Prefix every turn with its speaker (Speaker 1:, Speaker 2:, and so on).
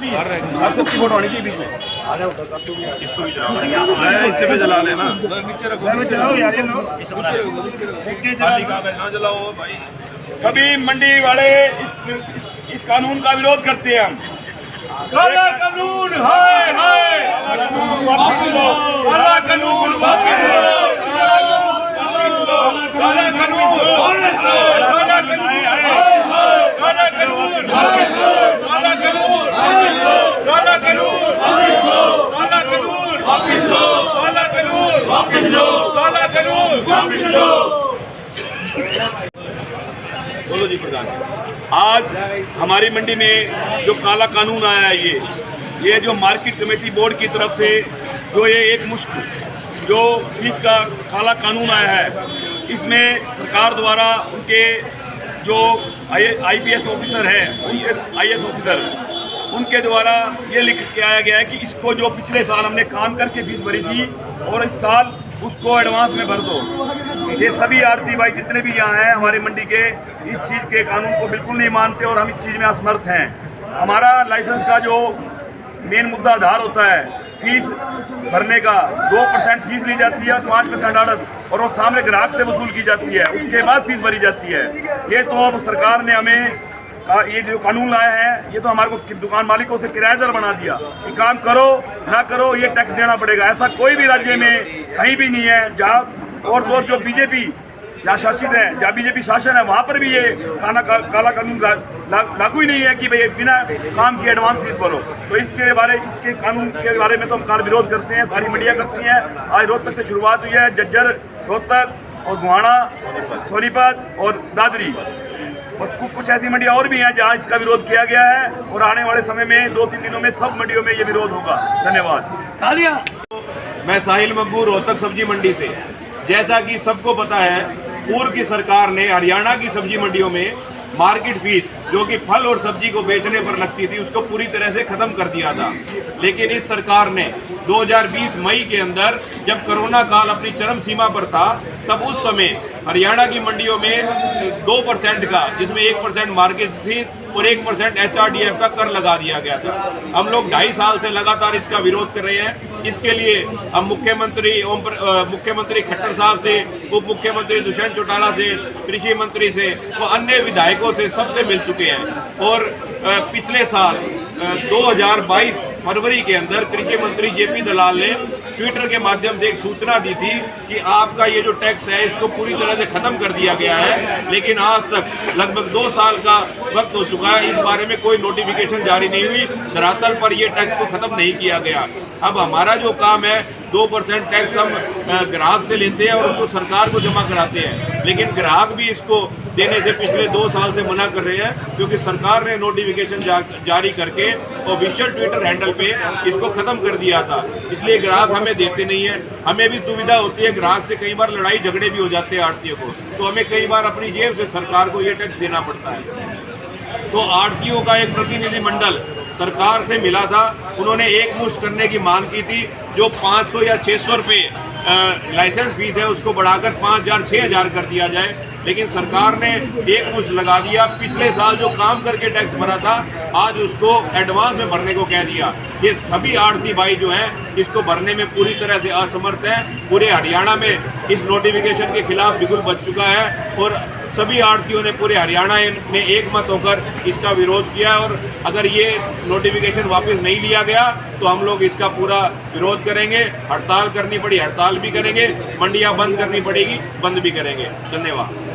Speaker 1: भी है, हर सबकी फोटो होनी चाहिए बीच में।
Speaker 2: इसको भी जला पे जला लेना, नीचे रखो,
Speaker 1: जलाओ यार, ये लो
Speaker 2: खाली कागज ना जलाओ भाई।
Speaker 1: सभी मंडी वाले इस कानून का विरोध करते हैं। हम
Speaker 2: काला कानून हाय हाय,
Speaker 1: काला कानून वापस लो,
Speaker 2: काला कानून वापस लो, काला कानून वापस लो, काला कानून काला कानून वापस लो, काला कानून वापस लो, काला कानून वापस लो, काला कानून वापस लो, काला कानून वापस लो, काला कानून वापस लो।
Speaker 1: बोलो जी प्रधान। आज हमारी मंडी में जो काला कानून आया है, ये जो मार्केट कमेटी बोर्ड की तरफ से जो ये एक मुश्त जो फीस का काला कानून आया है, इसमें सरकार द्वारा उनके जो IPS ऑफिसर हैं, उनके IAS ऑफिसर, उनके द्वारा ये लिख के आया गया है कि इसको जो पिछले साल हमने काम करके फीस भरी थी और इस साल उसको एडवांस में भर दो। ये सभी आड़ती भाई जितने भी यहाँ हैं हमारे मंडी के, इस चीज़ के कानून को बिल्कुल नहीं मानते और हम इस चीज़ में असमर्थ हैं। हमारा लाइसेंस का जो मेन मुद्दा आधार होता है फीस भरने का, 2% फीस ली जाती है और 5% आड़त, और वो सामने ग्राहक से वसूल की जाती है, उसके बाद फीस भरी जाती है। ये तो अब सरकार ने हमें ये जो कानून लाया है, ये तो हमारे को दुकान मालिकों से किराएदार बना दिया कि काम करो ना करो ये टैक्स देना पड़ेगा। ऐसा कोई भी राज्य में कहीं भी नहीं है जहाँ, और जो बीजेपी जहाँ शासित है, जहाँ बीजेपी शासन है, वहाँ पर भी ये काला कानून लागू ही नहीं है कि भाई बिना काम की एडवांस फीस भरो। तो इसके कानून के बारे में तो हम कार विरोध करते हैं, सारी मंडियाँ करती हैं। आज रोहतक से शुरुआत हुई है, जज्जर, रोहतक और गुहाना, सोनीपत और दादरी, और कुछ ऐसी मंडियाँ और भी हैं जहाँ इसका विरोध किया गया है, और आने वाले समय में 2-3 दिनों में सब मंडियों में ये विरोध होगा। धन्यवाद। तालियां।
Speaker 2: मैं साहिल मग्गू, रोहतक सब्जी मंडी से। जैसा कि सबको पता है, पूर्व की सरकार ने हरियाणा की सब्जी मंडियों में मार्केट फीस जो कि फल और सब्जी को बेचने पर लगती थी, उसको पूरी तरह से खत्म कर दिया था। लेकिन इस सरकार ने 2020 मई के अंदर, जब कोरोना काल अपनी चरम सीमा पर था, तब उस समय हरियाणा की मंडियों में 2% का, जिसमें 1% मार्केट फीस और 1% HRDF का कर लगा दिया गया था। हम लोग 2.5 साल से लगातार इसका विरोध कर रहे हैं। इसके लिए हम मुख्यमंत्री खट्टर साहब से, उप मुख्यमंत्री दुष्यंत चौटाला से, कृषि मंत्री से व अन्य विधायकों से सबसे मिल चुके हैं। और पिछले साल 2022 फरवरी के अंदर कृषि मंत्री JP दलाल ने ट्विटर के माध्यम से एक सूचना दी थी कि आपका ये जो टैक्स है इसको पूरी तरह से खत्म कर दिया गया है। लेकिन आज तक लगभग 2 साल का वक्त हो चुका है, इस बारे में कोई नोटिफिकेशन जारी नहीं हुई। धरातल पर ये टैक्स को खत्म नहीं किया गया। अब हमारा जो काम है, 2% टैक्स हम ग्राहक से लेते हैं और उसको सरकार को जमा कराते हैं, लेकिन ग्राहक भी इसको देने से पिछले 2 साल से मना कर रहे हैं, क्योंकि सरकार ने नोटिफिकेशन जारी करके ऑफिशियल ट्विटर हैंडल पे इसको खत्म कर दिया था। इसलिए ग्राहक हमें देते नहीं है। हमें भी दुविधा होती है, ग्राहक से कई बार लड़ाई झगड़े भी हो जाते हैं आड़तियों को, तो हमें कई बार अपनी जेब से सरकार को ये टैक्स देना पड़ता है। तो आड़तियों का एक प्रतिनिधिमंडल सरकार से मिला था, उन्होंने एक मुश्त करने की मांग की थी। जो 500 या 600 रुपये लाइसेंस फीस है उसको बढ़ाकर 5,000 6,000 कर दिया जाए, लेकिन सरकार ने एक मुश्त लगा दिया। पिछले साल जो काम करके टैक्स भरा था, आज उसको एडवांस में भरने को कह दिया। ये सभी आड़ती भाई जो हैं इसको भरने में पूरी तरह से असमर्थ हैं। पूरे हरियाणा में इस नोटिफिकेशन के खिलाफ बिगुल बच चुका है और सभी आड़तियों ने पूरे हरियाणा ने एक मत होकर इसका विरोध किया। और अगर ये नोटिफिकेशन वापस नहीं लिया गया तो हम लोग इसका पूरा विरोध करेंगे। हड़ताल करनी पड़ी हड़ताल भी करेंगे, मंडियां बंद करनी पड़ेगी बंद भी करेंगे। धन्यवाद।